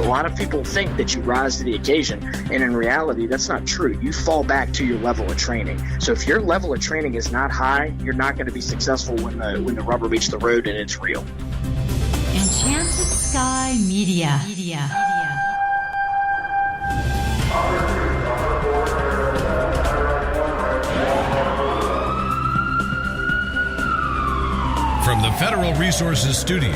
A lot of people think that you rise to the occasion, and in reality, that's not true. You fall back to your level of training. So if your level of training is not high, you're not going to be successful when the rubber meets the road and it's real. Enchanted Sky Media. From the Federal Resources Studio,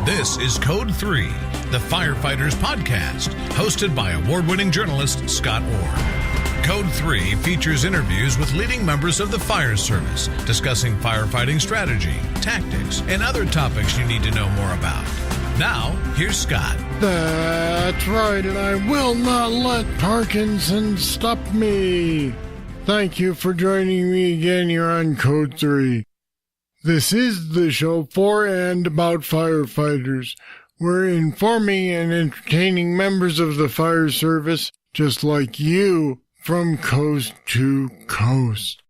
this is Code 3, the Firefighters Podcast, hosted by award-winning journalist Scott Orr. Code 3 features interviews with leading members of the fire service, discussing firefighting strategy, tactics, and other topics you need to know more about. Now, here's Scott. That's right, and I will not let Parkinson stop me. Thank you for joining me again here on Code 3. This is the show for and about firefighters. We're informing and entertaining members of the fire service, just like you, from coast to coast.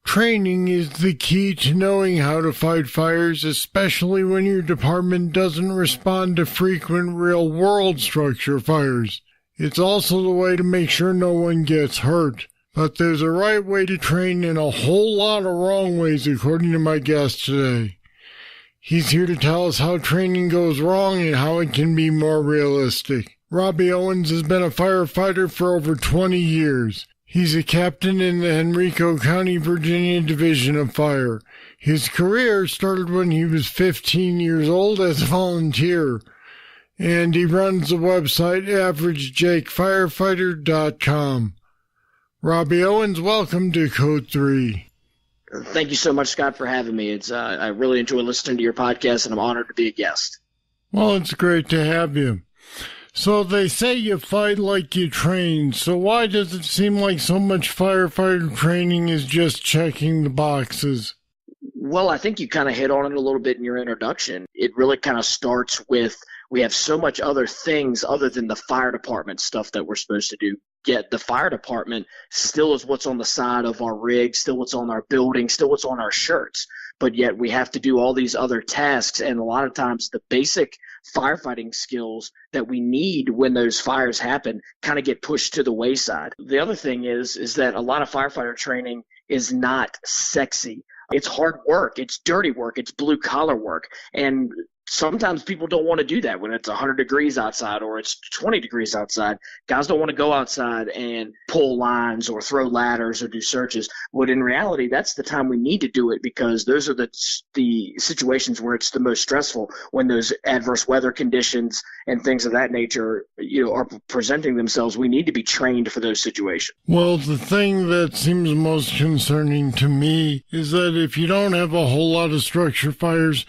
Training is the key to knowing how to fight fires, especially when your department doesn't respond to frequent real-world structure fires. It's also the way to make sure no one gets hurt. But there's a right way to train and a whole lot of wrong ways, according to my guest today. He's here to tell us how training goes wrong and how it can be more realistic. Robby Owens has been a firefighter for over 20 years. He's a captain in the Henrico County, Virginia Division of Fire. His career started when he was 15 years old as a volunteer, and he runs the website AverageJakeFirefighter.com. Robby Owens, welcome to Code 3. Thank you so much, Scott, for having me. I really enjoy listening to your podcast, and I'm honored to be a guest. Well, it's great to have you. So they say you fight like you train, so why does it seem like so much firefighter training is just checking the boxes? Well, I think you kind of hit on it a little bit in your introduction. It really kind of starts with we have so much other things other than the fire department stuff that we're supposed to do. Yet the fire department still is what's on the side of our rig, still what's on our building, still what's on our shirts. But yet we have to do all these other tasks, and a lot of times the basic firefighting skills that we need when those fires happen kind of get pushed to the wayside. The other thing is that a lot of firefighter training is not sexy. It's hard work. It's dirty work. It's blue-collar work. And sometimes people don't want to do that when it's 100 degrees outside or it's 20 degrees outside. Guys don't want to go outside and pull lines or throw ladders or do searches. But in reality, that's the time we need to do it, because those are the situations where it's the most stressful, when those adverse weather conditions and things of that nature, are presenting themselves. We need to be trained for those situations. Well, the thing that seems most concerning to me is that if you don't have a whole lot of structure fires,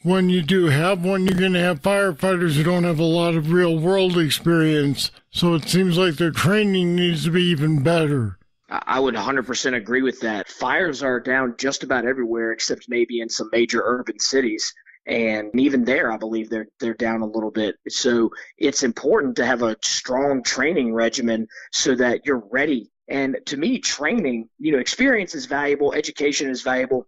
when you do have one, you're going to have firefighters who don't have a lot of real-world experience. So it seems like their training needs to be even better. I would 100% agree with that. Fires are down just about everywhere except maybe in some major urban cities. And even there, I believe they're down a little bit. So it's important to have a strong training regimen so that you're ready. And to me, training, experience is valuable, education is valuable,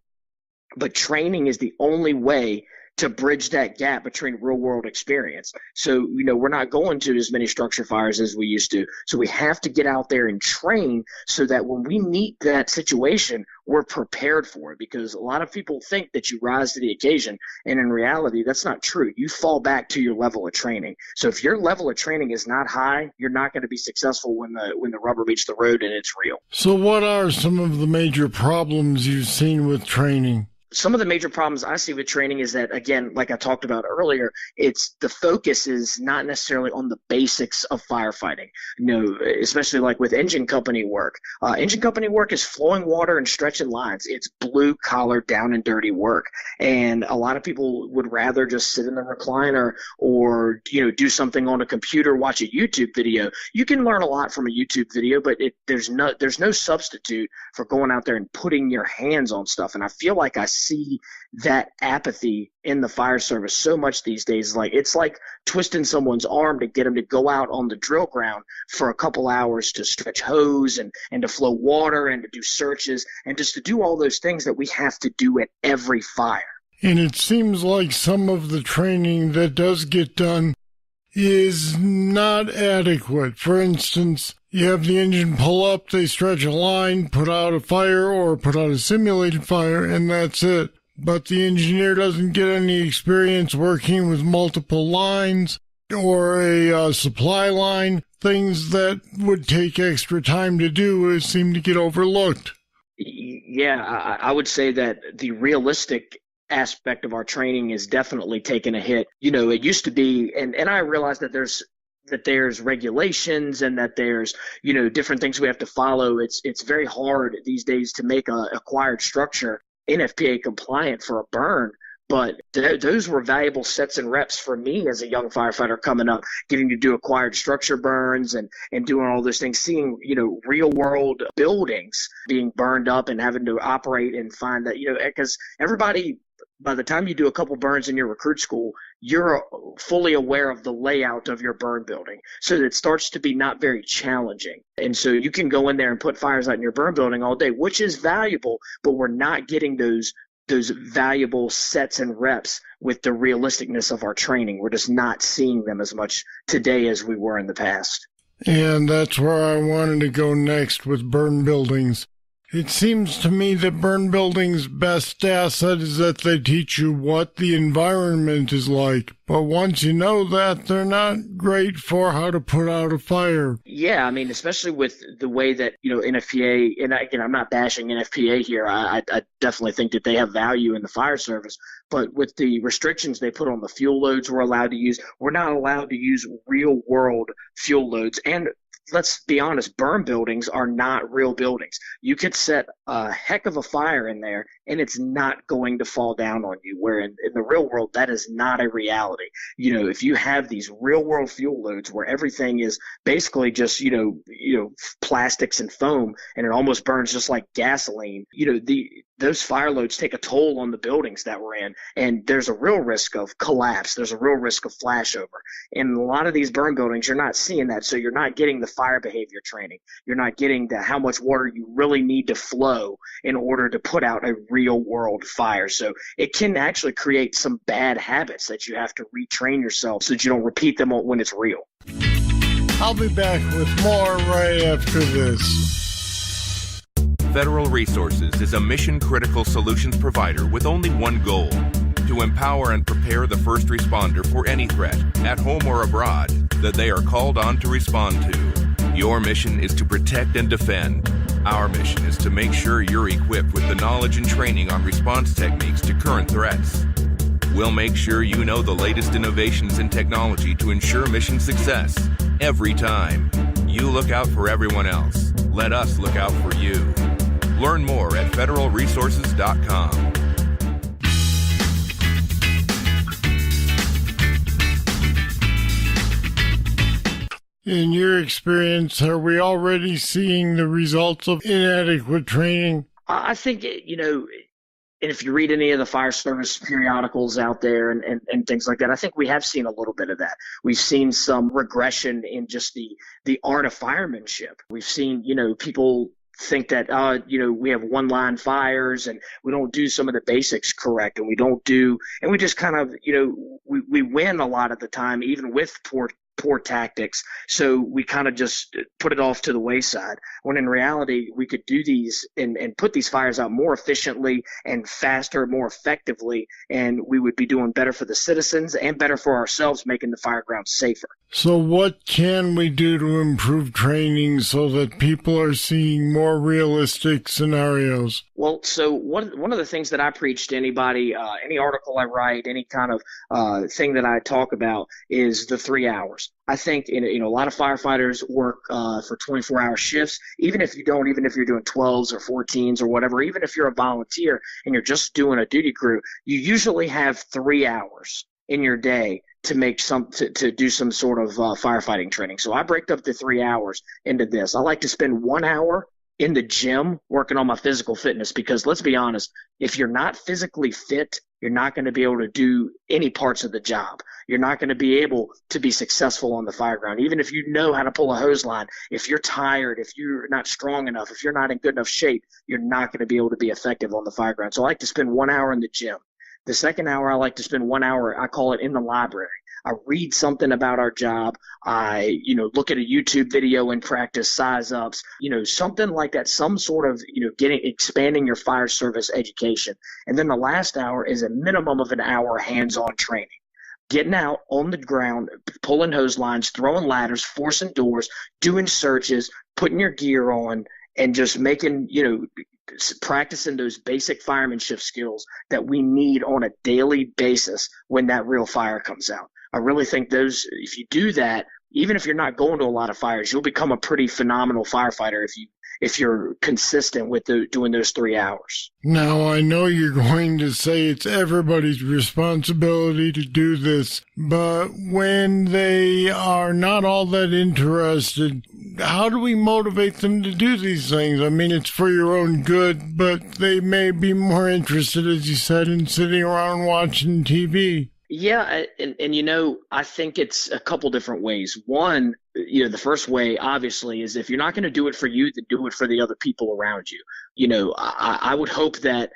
but training is the only way to bridge that gap between real-world experience. So, we're not going to as many structure fires as we used to. So we have to get out there and train so that when we meet that situation, we're prepared for it, because a lot of people think that you rise to the occasion, and in reality, that's not true. You fall back to your level of training. So if your level of training is not high, you're not going to be successful when the rubber meets the road and it's real. So what are some of the major problems you've seen with training? Some of the major problems I see with training is that, again, like I talked about earlier, it's the focus is not necessarily on the basics of firefighting. Especially like with engine company work. Engine company work is flowing water and stretching lines. It's blue collar, down and dirty work. And a lot of people would rather just sit in the recliner or, do something on a computer, watch a YouTube video. You can learn a lot from a YouTube video, but there's no substitute for going out there and putting your hands on stuff. And I feel like I see that apathy in the fire service so much these days. It's like twisting someone's arm to get them to go out on the drill ground for a couple hours to stretch hose and to flow water and to do searches and just to do all those things that we have to do at every fire. And it seems like some of the training that does get done is not adequate. For instance, you have the engine pull up, they stretch a line, put out a fire or put out a simulated fire, and that's it. But the engineer doesn't get any experience working with multiple lines or a supply line. Things that would take extra time to do seem to get overlooked. Yeah, I would say that the realistic aspect of our training is definitely taking a hit. It used to be, and I realize that there's regulations and that there's, different things we have to follow. It's very hard these days to make a acquired structure NFPA compliant for a burn. But those were valuable sets and reps for me as a young firefighter coming up, getting to do acquired structure burns and doing all those things, seeing, real world buildings being burned up and having to operate and find that, because everybody, by the time you do a couple burns in your recruit school, you're fully aware of the layout of your burn building. So it starts to be not very challenging. And so you can go in there and put fires out in your burn building all day, which is valuable, but we're not getting those valuable sets and reps with the realisticness of our training. We're just not seeing them as much today as we were in the past. And that's where I wanted to go next with burn buildings. It seems to me that burn buildings' best asset is that they teach you what the environment is like. But once you know that, they're not great for how to put out a fire. Yeah, I mean, especially with the way that, NFPA, and again, I'm not bashing NFPA here. I definitely think that they have value in the fire service. But with the restrictions they put on the fuel loads we're allowed to use, we're not allowed to use real world fuel loads. And let's be honest, burn buildings are not real buildings. You could set a heck of a fire in there and it's not going to fall down on you, where in the real world, that is not a reality. If you have these real world fuel loads where everything is basically just, plastics and foam, and it almost burns just like gasoline, those fire loads take a toll on the buildings that we're in, and there's a real risk of collapse. There's a real risk of flashover. In a lot of these burn buildings, you're not seeing that, so you're not getting the fire behavior training. You're not getting how much water you really need to flow in order to put out a real world fire. So it can actually create some bad habits that you have to retrain yourself so that you don't repeat them when it's real. I'll be back with more right after this. Federal Resources is a mission-critical solutions provider with only one goal: to empower and prepare the first responder for any threat, at home or abroad, that they are called on to respond to. Your mission is to protect and defend. Our mission is to make sure you're equipped with the knowledge and training on response techniques to current threats. We'll make sure you know the latest innovations in technology to ensure mission success every time. You look out for everyone else. Let us look out for you. Learn more at federalresources.com. In your experience, are we already seeing the results of inadequate training? I think, and if you read any of the fire service periodicals out there and things like that, I think we have seen a little bit of that. We've seen some regression in just the art of firemanship. We've seen, people think that, we have one-line fires and we don't do some of the basics correct, and we just kind of, we win a lot of the time, even with poor tactics. So we kind of just put it off to the wayside, when in reality we could do these and put these fires out more efficiently and faster, more effectively, and we would be doing better for the citizens and better for ourselves, making the fire ground safer. So what can we do to improve training so that people are seeing more realistic scenarios? Well, so one of the things that I preach to anybody, any article I write, any kind of thing that I talk about, is the 3 hours. I think a lot of firefighters work for 24-hour shifts. Even if you're doing 12s or 14s or whatever, even if you're a volunteer and you're just doing a duty crew, you usually have 3 hours in your day to make to do some sort of firefighting training. So I break up the 3 hours into this. I like to spend 1 hour in the gym working on my physical fitness, because let's be honest, if you're not physically fit, you're not going to be able to do any parts of the job. You're not going to be able to be successful on the fire ground. Even if you know how to pull a hose line, if you're tired, if you're not strong enough, if you're not in good enough shape, you're not going to be able to be effective on the fire ground. So I like to spend 1 hour in the gym. The second hour, I like to spend 1 hour, I call it in the library. I read something about our job. I, look at a YouTube video and practice size ups, something like that, some sort of, expanding your fire service education. And then the last hour is a minimum of an hour hands-on training. Getting out on the ground, pulling hose lines, throwing ladders, forcing doors, doing searches, putting your gear on, and just making, practicing those basic firemanship skills that we need on a daily basis when that real fire comes out. I really think if you do that, even if you're not going to a lot of fires, you'll become a pretty phenomenal firefighter if you're consistent with doing those 3 hours. Now, I know you're going to say it's everybody's responsibility to do this, but when they are not all that interested, how do we motivate them to do these things? I mean, it's for your own good, but they may be more interested, as you said, in sitting around watching TV. Yeah, and I think it's a couple different ways. One, the first way, obviously, is if you're not going to do it for you, then do it for the other people around you. I would hope that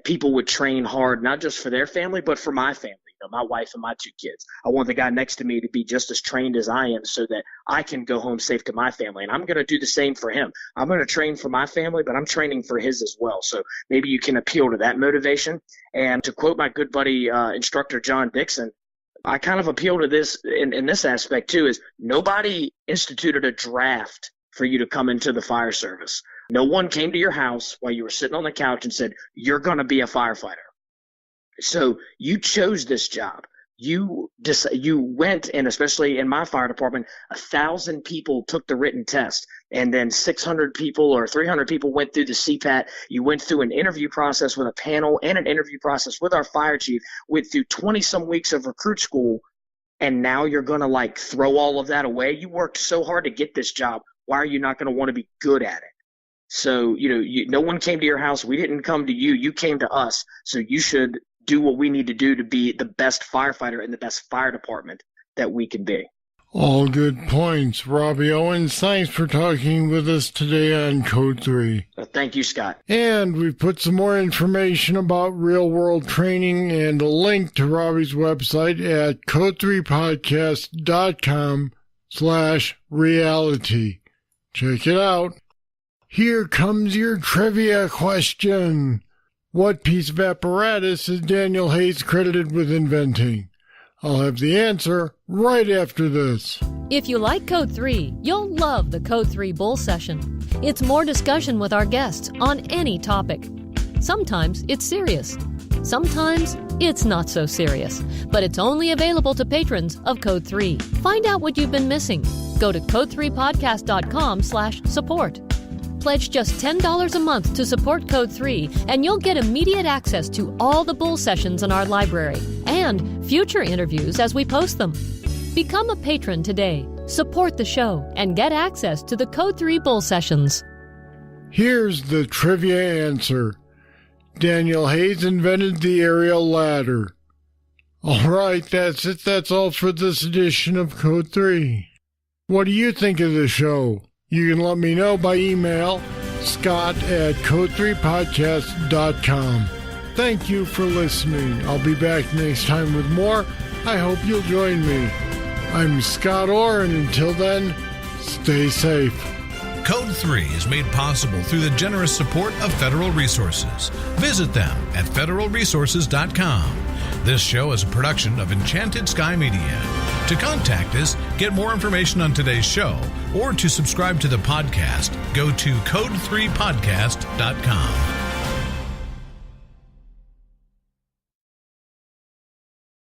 people would train hard, not just for their family, but for my family, my wife and my 2 kids. I want the guy next to me to be just as trained as I am so that I can go home safe to my family. And I'm going to do the same for him. I'm going to train for my family, but I'm training for his as well. So maybe you can appeal to that motivation. And to quote my good buddy, instructor John Dixon, I kind of appeal to this in this aspect too, is nobody instituted a draft for you to come into the fire service. No one came to your house while you were sitting on the couch and said, you're going to be a firefighter. So you chose this job. You went, and especially in my fire department, 1,000 people took the written test, and then 600 people or 300 people went through the CPAT. You went through an interview process with a panel and an interview process with our fire chief, went through 20-some weeks of recruit school, and now you're going to throw all of that away? You worked so hard to get this job. Why are you not going to want to be good at it? So, no one came to your house. We didn't come to you. You came to us. So you should do what we need to do to be the best firefighter in the best fire department that we can be. All good points. Robby Owens, thanks for talking with us today on Code 3. Thank you, Scott. And we've put some more information about real-world training and a link to Robby's website at code3podcast.com/reality. Check it out. Here comes your trivia question. What piece of apparatus is Daniel Hayes credited with inventing? I'll have the answer right after this. If you like Code 3, you'll love the Code 3 Bull Session. It's more discussion with our guests on any topic. Sometimes it's serious. Sometimes it's not so serious. But it's only available to patrons of Code 3. Find out what you've been missing. Go to code3podcast.com/support. Pledge just $10 a month to support Code 3, and you'll get immediate access to all the Bull Sessions in our library and future interviews as we post them. Become a patron today, support the show, and get access to the Code 3 Bull Sessions. Here's the trivia answer. Daniel Hayes invented the aerial ladder. All right, that's it. That's all for this edition of Code 3. What do you think of the show? You can let me know by email, scott@code3podcast.com. Thank you for listening. I'll be back next time with more. I hope you'll join me. I'm Scott Orr, and until then, stay safe. Code 3 is made possible through the generous support of Federal Resources. Visit them at federalresources.com. This show is a production of Enchanted Sky Media. To contact us, get more information on today's show, or to subscribe to the podcast, go to code3podcast.com.